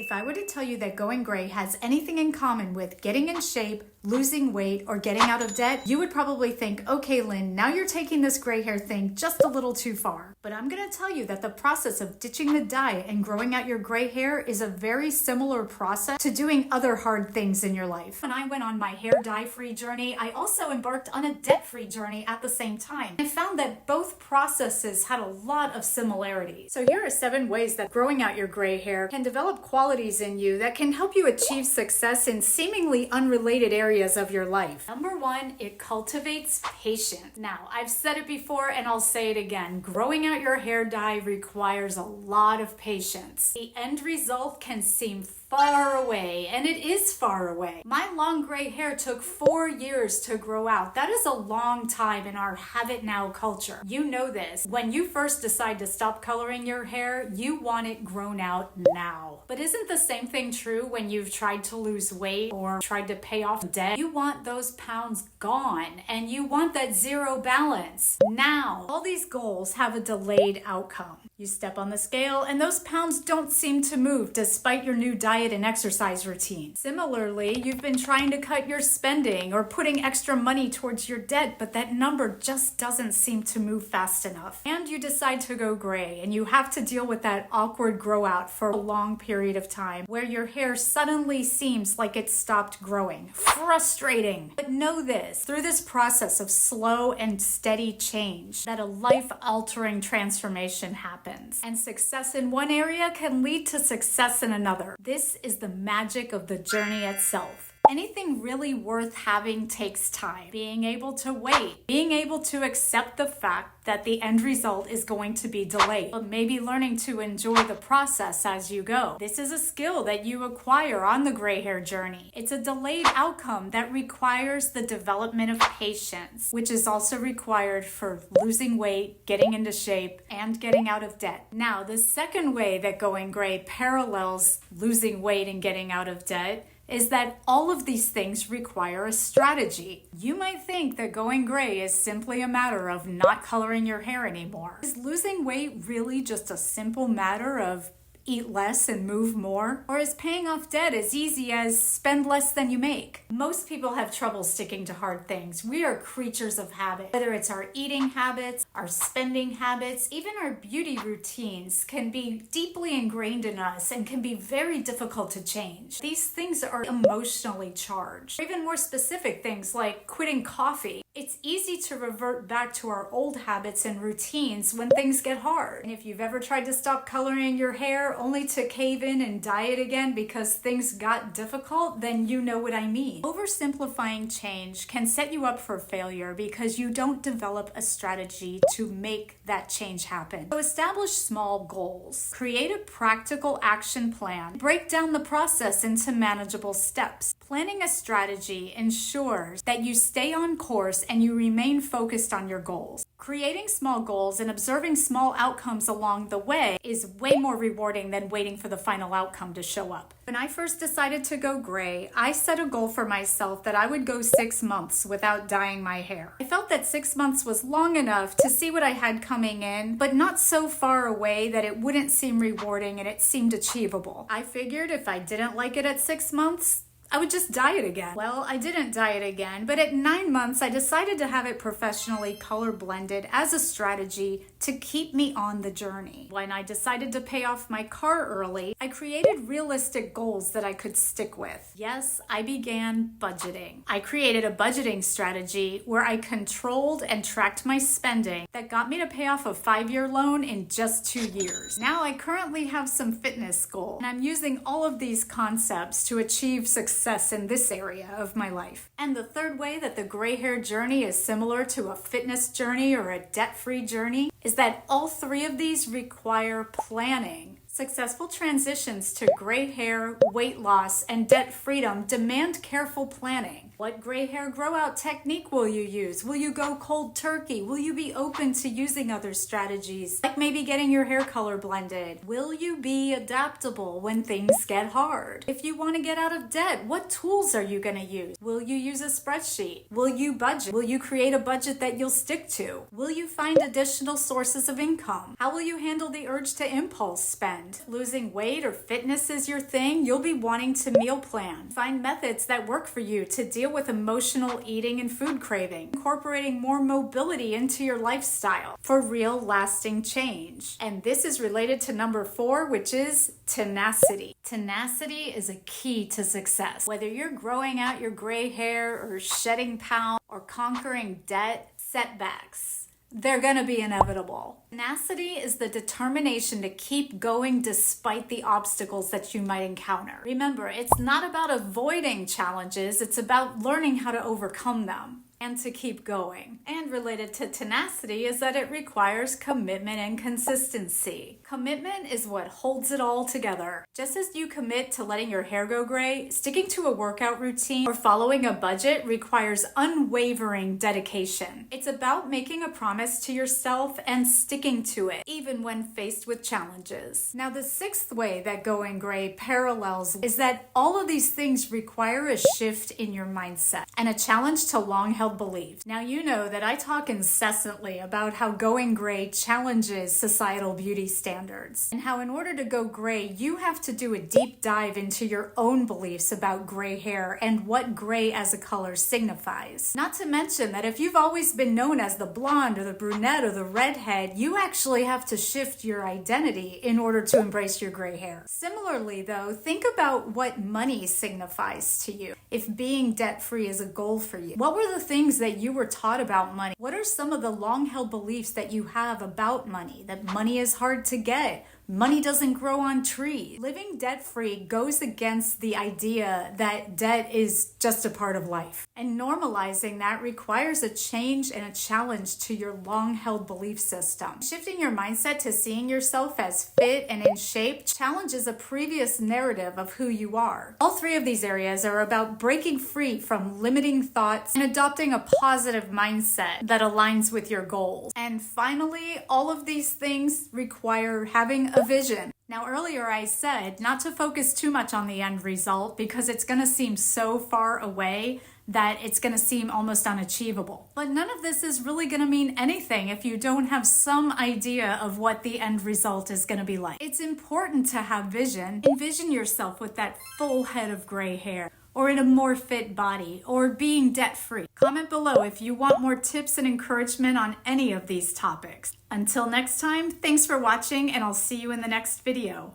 If I were to tell you that going gray has anything in common with getting in shape, losing weight, or getting out of debt, you would probably think, okay, Lynn, now you're taking this gray hair thing just a little too far. But I'm gonna tell you that the process of ditching the diet and growing out your gray hair is a very similar process to doing other hard things in your life. When I went on my hair dye-free journey, I also embarked on a debt-free journey at the same time. I found that both processes had a lot of similarities. So here are 7 ways that growing out your gray hair can develop qualities in you that can help you achieve success in seemingly unrelated areas of your life. Number 1, it cultivates patience. Now, I've said it before and I'll say it again. Growing out your hair dye requires a lot of patience. The end result can seem far away, and it is far away. My long gray hair took 4 years to grow out. That is a long time in our have it now culture. You know this. When you first decide to stop coloring your hair, you want it grown out now. But isn't the same thing true when you've tried to lose weight or tried to pay off debt? You want those pounds gone, and you want that zero balance now. All these goals have a delayed outcome. You step on the scale and those pounds don't seem to move despite your new diet and exercise routine. Similarly, you've been trying to cut your spending or putting extra money towards your debt, but that number just doesn't seem to move fast enough. And you decide to go gray, and you have to deal with that awkward grow out for a long period of time where your hair suddenly seems like it stopped growing. Frustrating. But know this, through this process of slow and steady change, that a life-altering transformation happens. And success in one area can lead to success in another. This is the magic of the journey itself. Anything really worth having takes time. Being able to wait, being able to accept the fact that the end result is going to be delayed, but maybe learning to enjoy the process as you go. This is a skill that you acquire on the gray hair journey. It's a delayed outcome that requires the development of patience, which is also required for losing weight, getting into shape, and getting out of debt. Now, the second way that going gray parallels losing weight and getting out of debt is that all of these things require a strategy. You might think that going gray is simply a matter of not coloring your hair anymore. Is losing weight really just a simple matter of eat less and move more? Or is paying off debt as easy as spend less than you make? Most people have trouble sticking to hard things. We are creatures of habit. Whether it's our eating habits, our spending habits, even our beauty routines can be deeply ingrained in us and can be very difficult to change. These things are emotionally charged. Or even more specific things like quitting coffee. It's easy to revert back to our old habits and routines when things get hard. And if you've ever tried to stop coloring your hair only to cave in and dye it again because things got difficult, then you know what I mean. Oversimplifying change can set you up for failure because you don't develop a strategy to make that change happen. So establish small goals. Create a practical action plan. Break down the process into manageable steps. Planning a strategy ensures that you stay on course and you remain focused on your goals. Creating small goals and observing small outcomes along the way is way more rewarding than waiting for the final outcome to show up. When I first decided to go gray, I set a goal for myself that I would go 6 months without dyeing my hair. I felt that 6 months was long enough to see what I had coming in, but not so far away that it wouldn't seem rewarding and it seemed achievable. I figured if I didn't like it at 6 months, I would just dye it again. Well, I didn't dye it again, but at 9 months, I decided to have it professionally color blended as a strategy to keep me on the journey. When I decided to pay off my car early, I created realistic goals that I could stick with. Yes, I began budgeting. I created a budgeting strategy where I controlled and tracked my spending that got me to pay off a 5-year loan in just 2 years. Now I currently have some fitness goals, and I'm using all of these concepts to achieve success in this area of my life. And the third way that the gray hair journey is similar to a fitness journey or a debt-free journey is that all 3 of these require planning. Successful transitions to gray hair, weight loss, and debt freedom demand careful planning. What gray hair grow out technique will you use? Will you go cold turkey? Will you be open to using other strategies, like maybe getting your hair color blended? Will you be adaptable when things get hard? If you want to get out of debt, what tools are you going to use? Will you use a spreadsheet? Will you budget? Will you create a budget that you'll stick to? Will you find additional sources of income? How will you handle the urge to impulse spend? trend. Losing weight or fitness is your thing, you'll be wanting to meal plan. Find methods that work for you to deal with emotional eating and food craving, incorporating more mobility into your lifestyle for real lasting change. And this is related to number 4, which is tenacity. Tenacity is a key to success. Whether you're growing out your gray hair or shedding pounds or conquering debt, setbacks, they're gonna be inevitable. Tenacity is the determination to keep going despite the obstacles that you might encounter. Remember, it's not about avoiding challenges, it's about learning how to overcome them and to keep going. And related to tenacity is that it requires commitment and consistency. Commitment is what holds it all together. Just as you commit to letting your hair go gray, sticking to a workout routine or following a budget requires unwavering dedication. It's about making a promise to yourself and sticking to it, even when faced with challenges. Now, the 6th way that going gray parallels is that all of these things require a shift in your mindset and a challenge to long-held beliefs. Now, you know that I talk incessantly about how going gray challenges societal beauty standards and how in order to go gray, you have to do a deep dive into your own beliefs about gray hair and what gray as a color signifies. Not to mention that if you've always been known as the blonde or the brunette or the redhead, you actually have to shift your identity in order to embrace your gray hair. Similarly, though, think about what money signifies to you. If being debt-free is a goal for you, what were the things that you were taught about money? What are some of the long-held beliefs that you have about money? That money is hard to get. Money doesn't grow on trees. Living debt-free goes against the idea that debt is just a part of life. And normalizing that requires a change and a challenge to your long-held belief system. Shifting your mindset to seeing yourself as fit and in shape challenges a previous narrative of who you are. All 3 of these areas are about breaking free from limiting thoughts and adopting a positive mindset that aligns with your goals. And finally, all of these things require having a vision. Now, earlier I said not to focus too much on the end result because it's going to seem so far away that it's going to seem almost unachievable. But none of this is really going to mean anything if you don't have some idea of what the end result is going to be like. It's important to have vision. Envision yourself with that full head of gray hair, or in a more fit body, or being debt-free. Comment below if you want more tips and encouragement on any of these topics. Until next time, thanks for watching, and I'll see you in the next video.